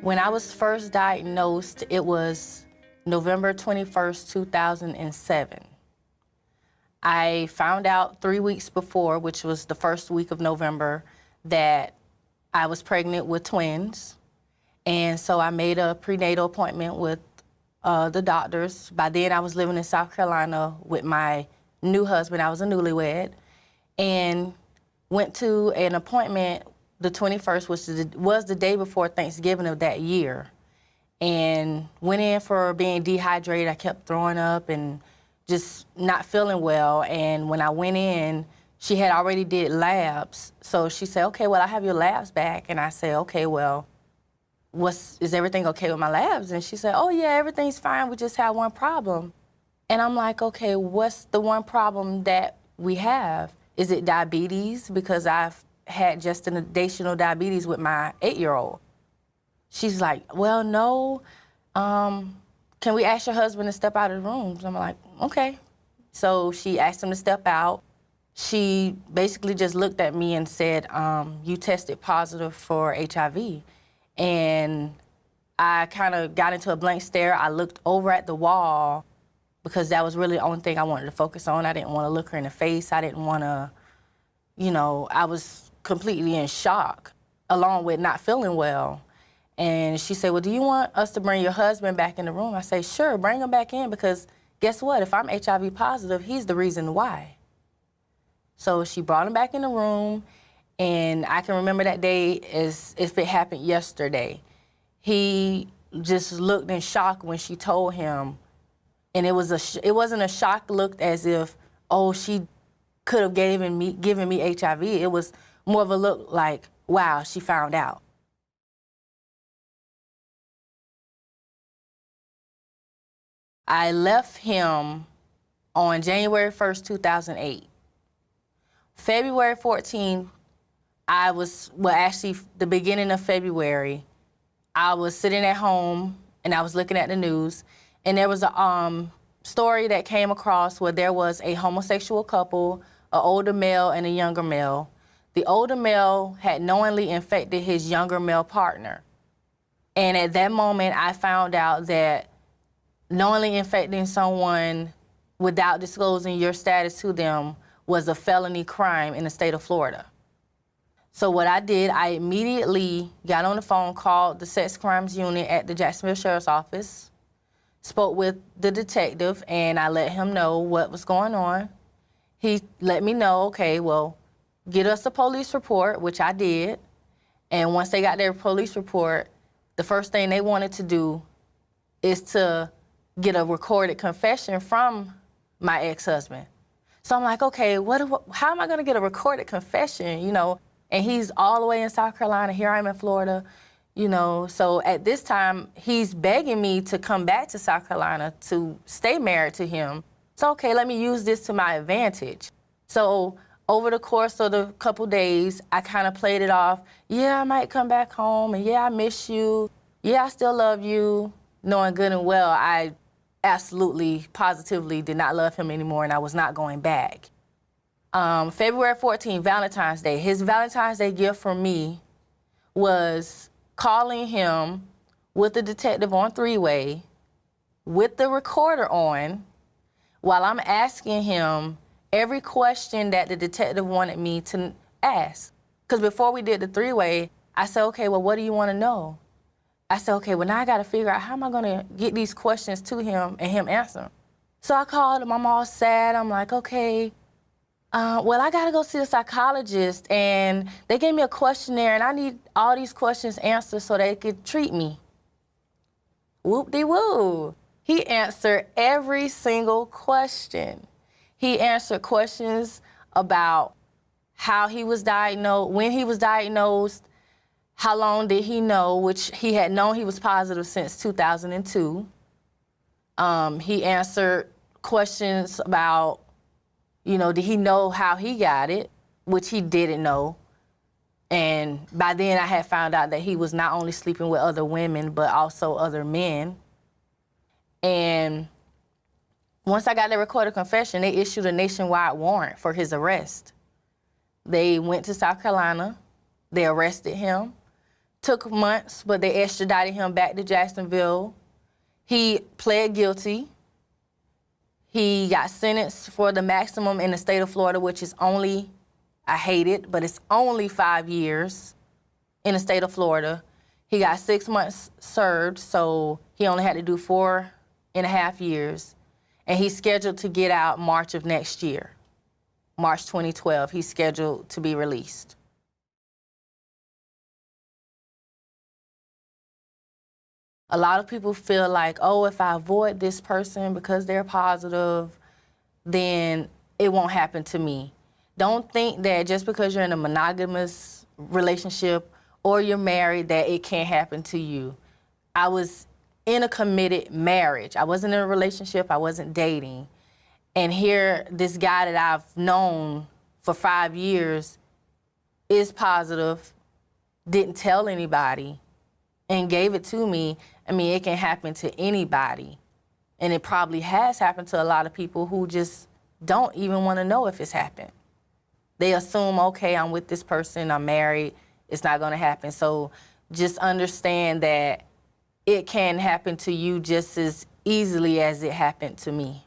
When I was first diagnosed, it was November 21st, 2007. I found out 3 weeks before, which was the first week of November, that I was pregnant with twins. And so I made a prenatal appointment with the doctors. By then I was living in South Carolina with my new husband. I was a newlywed. And went to an appointment the 21st, which was the day before Thanksgiving of that year. And went in for being dehydrated. I kept throwing up and just not feeling well. And when I went in, she had already did labs. So she said, okay, well, I have your labs back. And I said, okay, well, is everything okay with my labs? And she said, oh yeah, everything's fine. We just have one problem. And I'm like, okay, what's the one problem that we have? Is it diabetes? Because I've had gestational diabetes with my 8-year-old. She's like, well, no. Can we ask your husband to step out of the room? So I'm like, okay. So she asked him to step out. She basically just looked at me and said, you tested positive for HIV. And I kind of got into a blank stare. I looked over at the wall because that was really the only thing I wanted to focus on. I didn't want to look her in the face. I didn't want to, I was completely in shock, along with not feeling well. And she said, well, do you want us to bring your husband back in the room? I say, sure, bring him back in, because guess what? If I'm HIV positive, he's the reason why. So she brought him back in the room, and I can remember that day as if it happened yesterday. He just looked in shock when she told him, and it wasn't a shocked look as if, oh, she could have given me HIV. It was more of a look like, wow, she found out. I left him on January 1st, 2008. February 14th, actually the beginning of February, I was sitting at home and I was looking at the news, and there was a story that came across where there was a homosexual couple, an older male and a younger male. The older male had knowingly infected his younger male partner. And at that moment, I found out that knowingly infecting someone without disclosing your status to them was a felony crime in the state of Florida. So what I did, I immediately got on the phone, called the sex crimes unit at the Jacksonville Sheriff's Office, spoke with the detective, and I let him know what was going on. He let me know, okay, well, get us a police report, which I did. And once they got their police report, the first thing they wanted to do is to get a recorded confession from my ex-husband. So I'm like, okay, how am I gonna get a recorded confession, And he's all the way in South Carolina, here I'm in Florida, So at this time, he's begging me to come back to South Carolina to stay married to him. So, okay, let me use this to my advantage. So over the course of the couple days, I kind of played it off. Yeah, I might come back home, and yeah, I miss you. Yeah, I still love you. Knowing good and well, I absolutely, positively did not love him anymore, and I was not going back. February 14th, Valentine's Day. His Valentine's Day gift for me was calling him with the detective on three-way, with the recorder on, while I'm asking him every question that the detective wanted me to ask. Because before we did the three-way, I said, okay, well, what do you want to know? I said, okay, well, now I got to figure out how am I going to get these questions to him and him answer them. So I called him. I'm all sad. I'm like, okay, well, I got to go see a psychologist, and they gave me a questionnaire, and I need all these questions answered so they could treat me. Whoop-de-woo. He answered every single question. He answered questions about how he was diagnosed, when he was diagnosed, how long did he know, which he had known he was positive since 2002. He answered questions about, did he know how he got it, which he didn't know. And by then I had found out that he was not only sleeping with other women, but also other men. And once I got the recorded confession, they issued a nationwide warrant for his arrest. They went to South Carolina, they arrested him, took months, but they extradited him back to Jacksonville. He pled guilty. He got sentenced for the maximum in the state of Florida, which is only, I hate it, but it's only 5 years in the state of Florida. He got 6 months served, so he only had to do 4.5 years. And he's scheduled to get out March of next year. March 2012, he's scheduled to be released. A lot of people feel like, oh, if I avoid this person because they're positive, then it won't happen to me. Don't think that just because you're in a monogamous relationship or you're married that it can't happen to you. I was in a committed marriage. I wasn't in a relationship, I wasn't dating. And here, this guy that I've known for 5 years is positive, didn't tell anybody, and gave it to me. I mean, it can happen to anybody. And it probably has happened to a lot of people who just don't even want to know if it's happened. They assume, okay, I'm with this person, I'm married, it's not going to happen. So just understand that it can happen to you just as easily as it happened to me.